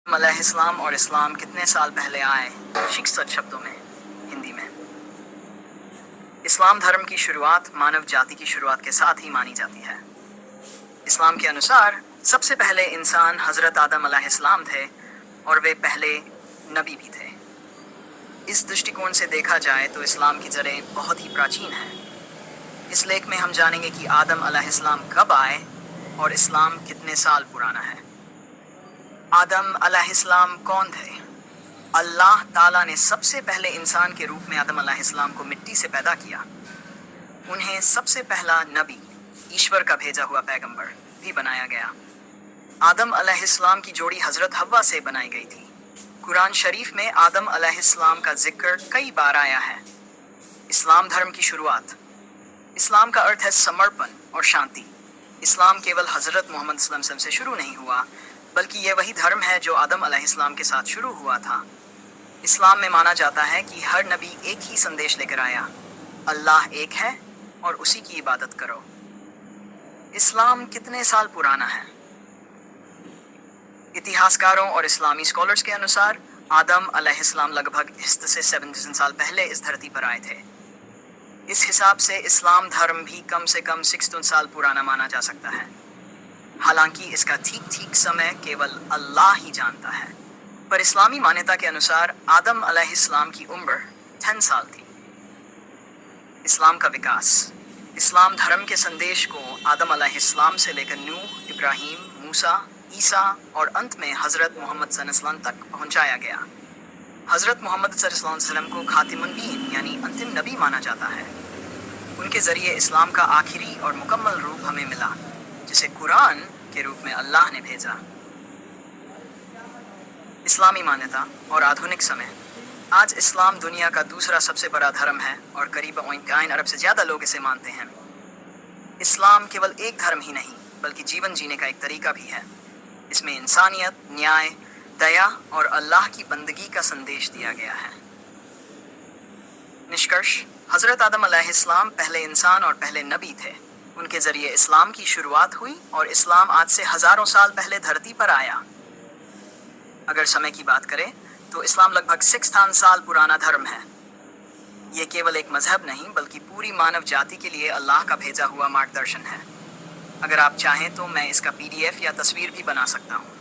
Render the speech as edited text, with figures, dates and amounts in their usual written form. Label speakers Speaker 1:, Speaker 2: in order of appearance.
Speaker 1: علیہ السلام اور اسلام کتنے سال پہلے آئے؟ 66 شبدوں میں ہندی میں۔ اسلام دھرم کی شروعات مانو جاتی کی شروعات کے ساتھ ہی مانی جاتی ہے۔ اسلام کے انوسار سب سے پہلے انسان حضرت آدم علیہ السلام تھے اور وہ پہلے نبی بھی تھے۔ اس دشٹیکون سے دیکھا جائے تو اسلام کی جڑیں بہت ہی پراچین ہیں۔ اس لیکھ میں ہم جانیں گے کہ آدم علیہ السلام کب آئے اور اسلام کتنے سال پرانا ہے۔ آدم علیہ السلام کون تھے؟ اللہ تعالیٰ نے سب سے پہلے انسان کے روپ میں آدم علیہ السلام کو مٹی سے پیدا کیا۔ انہیں سب سے پہلا نبی، ایشور کا بھیجا ہوا پیغمبر بھی بنایا گیا۔ آدم علیہ السلام کی جوڑی حضرت حوا سے بنائی گئی تھی۔ قرآن شریف میں آدم علیہ السلام کا ذکر کئی بار آیا ہے۔ اسلام دھرم کی شروعات۔ اسلام کا ارتھ ہے سمرپن اور شانتی۔ اسلام کیول حضرت محمد صلی اللہ علیہ وسلم سے شروع نہیں ہوا، بلکہ یہ وہی دھرم ہے جو آدم علیہ السلام کے ساتھ شروع ہوا تھا۔ اسلام میں مانا جاتا ہے کہ ہر نبی ایک ہی سندیش لے کر آیا، اللہ ایک ہے اور اسی کی عبادت کرو۔ اسلام کتنے سال پرانا ہے؟ اتہاسکاروں اور اسلامی اسکالرز کے انوسار آدم علیہ السلام لگ بھگ 7,000 سال پہلے اس دھرتی پر آئے تھے۔ اس حساب سے اسلام دھرم بھی کم سے کم 6 سال پرانا مانا جا سکتا ہے۔ حالانکہ اس کا ٹھیک سمے کیول اللہ ہی جانتا ہے، پر اسلامی مانیتا کے انوسار آدم علیہ السلام کی عمر 10 سال تھی۔ اسلام کا وکاس۔ اسلام دھرم کے سندیش کو آدم علیہ السلام سے لے کر نوح، ابراہیم، موسیٰ، عیسیٰ اور انت میں حضرت محمد صلی اللہ علیہ وسلم تک پہنچایا گیا۔ حضرت محمد صلی اللہ علیہ وسلم کو خاتم النبیین یعنی انتم نبی مانا جاتا ہے۔ ان کے ذریعے اسلام کا آخری اور مکمل روپ ہمیں ملا، جسے قرآن کے روپ میں اللہ نے بھیجا۔ اسلامی مانیتا اور آدھونک سمے۔ آج اسلام دنیا کا دوسرا سب سے بڑا دھرم ہے اور قریب 1 ارب سے زیادہ لوگ اسے مانتے ہیں۔ اسلام کیول ایک دھرم ہی نہیں بلکہ جیون جینے کا ایک طریقہ بھی ہے۔ اس میں انسانیت، نیائے، دیا اور اللہ کی بندگی کا سندیش دیا گیا ہے۔ نشکرش: حضرت آدم علیہ السلام پہلے انسان اور پہلے نبی تھے۔ ان کے ذریعے اسلام کی شروعات ہوئی اور اسلام آج سے ہزاروں سال پہلے دھرتی پر آیا۔ اگر سمے کی بات کریں تو اسلام لگ بھگ 6,000 سال پرانا دھرم ہے۔ یہ کیول ایک مذہب نہیں بلکہ پوری مانو جاتی کے لیے اللہ کا بھیجا ہوا مارگدرشن ہے۔ اگر آپ چاہیں تو میں اس کا PDF یا تصویر بھی بنا سکتا ہوں۔